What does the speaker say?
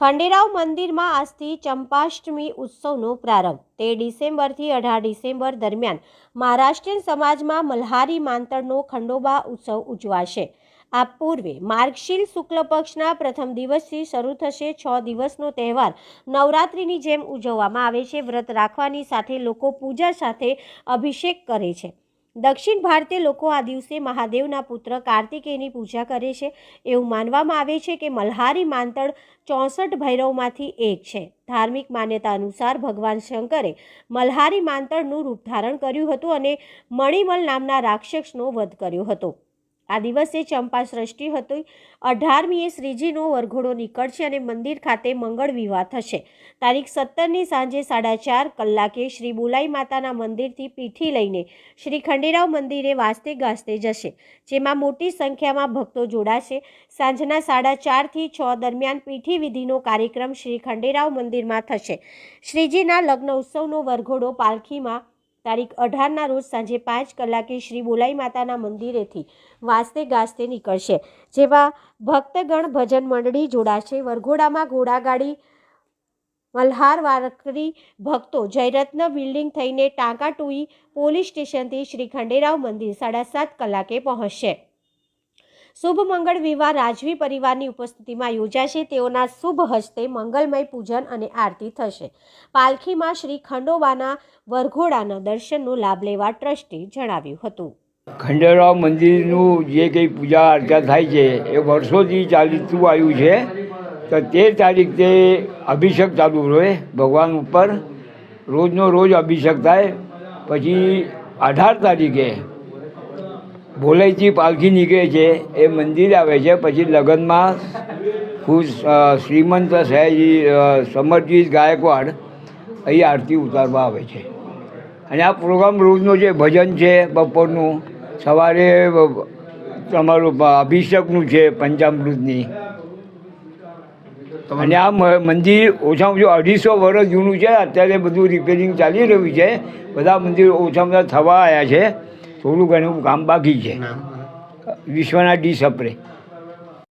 ખંડેરાવ મંદિરમાં આજથી ચંપાષ્ટમી ઉત્સવનો પ્રારંભ. 13 ડિસેમ્બરથી 18 ડિસેમ્બર દરમિયાન મહારાષ્ટ્રીયન સમાજમાં મલ્હારી માંતડનો ખંડોબા ઉત્સવ ઉજવાશે. આ પૂર્વે માર્ગશીર શુક્લ પક્ષના પ્રથમ દિવસથી શરૂ થશે. 6 દિવસનો તહેવાર નવરાત્રિની જેમ ઉજવવામાં આવે છે. વ્રત રાખવાની સાથે લોકો પૂજા સાથે અભિષેક કરે છે. દક્ષિણ ભારતીય લોકો આ દિવસે મહાદેવના પુત્ર કાર્તિકેયની પૂજા કરે છે. એવું માનવામાં આવે છે કે મલ્હારી માંતડ 64 ભૈરવમાંથી એક છે. ધાર્મિક માન્યતા અનુસાર ભગવાન શંકરે મલ્હારી માંતડનું રૂપ ધારણ કર્યું હતું અને મણિમલ નામના રાક્ષસનો વધ કર્યો હતો. આ દિવસે ચંપા સૃષ્ટિ હતી. 18મીએ શ્રીજીનો વરઘોડો નીકળશે અને મંદિર ખાતે મંગળ વિવાહ થશે. તારીખ 17ની સાંજે 4:30 કલાકે શ્રી બોલાઈ માતાના મંદિરથી પીઠી લઈને શ્રી ખંડેરાવ મંદિરે વાજતે ગાજતે જશે, જેમાં મોટી સંખ્યામાં ભક્તો જોડાશે. સાંજના 4:30 થી 6 દરમિયાન પીઠી વિધિનો કાર્યક્રમ શ્રી ખંડેરાવ મંદિરમાં થશે. શ્રીજીના લગ્ન ઉત્સવનો વરઘોડો પાલખીમાં તારીખ 18ના રોજ સાંજે 5 કલાકે શ્રી બોલાઈ માતાના મંદિરેથી વાજતે ગાજતે નીકળશે, જેમાં ભક્તગણ ભજન મંડળી જોડાશે. વરઘોડામાં ઘોડાગાડી, મલ્હાર વારકરી ભક્તો જયરત્ન બિલ્ડિંગ થઈને ટાંકાટોઈ પોલીસ સ્ટેશનથી શ્રી ખંડેરાવ મંદિર 7:30 કલાકે પહોંચશે. શુભ મંગળ વિવાહ રાજવી પરિવારની ઉપસ્થિતિમાં યોજાશે. તેઓના શુભ હસ્તે મંગલમય પૂજન અને આરતી થશે. પાલખીમાં શ્રી ખંડોબાના વરઘોડાના દર્શનનો લાભ લેવા ટ્રસ્ટી જણાવ્યું હતું. ખંડેરાવ મંદિરનું જે કંઈ પૂજા અર્ચા થાય છે એ વર્ષોથી ચાલતું આવ્યું છે. તો 13 તારીખે અભિષેક ચાલુ રહે ભગવાન ઉપર. રોજનો રોજ અભિષેક થાય. પછી 18 તારીખે ભોલાઈથી પાલખી નીકળે છે, એ મંદિર આવે છે. પછી લગ્નમાં ખુશ શ્રીમંત સયાજી સમરજી ગાયકવાડ અહીં આરતી ઉતારવા આવે છે. અને આ પ્રોગ્રામ રોજનો જે ભજન છે, બપોરનું, સવારે તમારું અભિષેકનું છે પંચામૃતની. અને આ મંદિર ઓછામાં ઓછું 250 વર્ષ જૂનું છે. અત્યારે બધું રિપેરિંગ ચાલી રહ્યું છે. બધા મંદિર ઓછામાં ઓછા થવા આવ્યા છે. થોડું ઘણું કામ બાકી છે. વિશ્વનાથ ડી સપ્રે.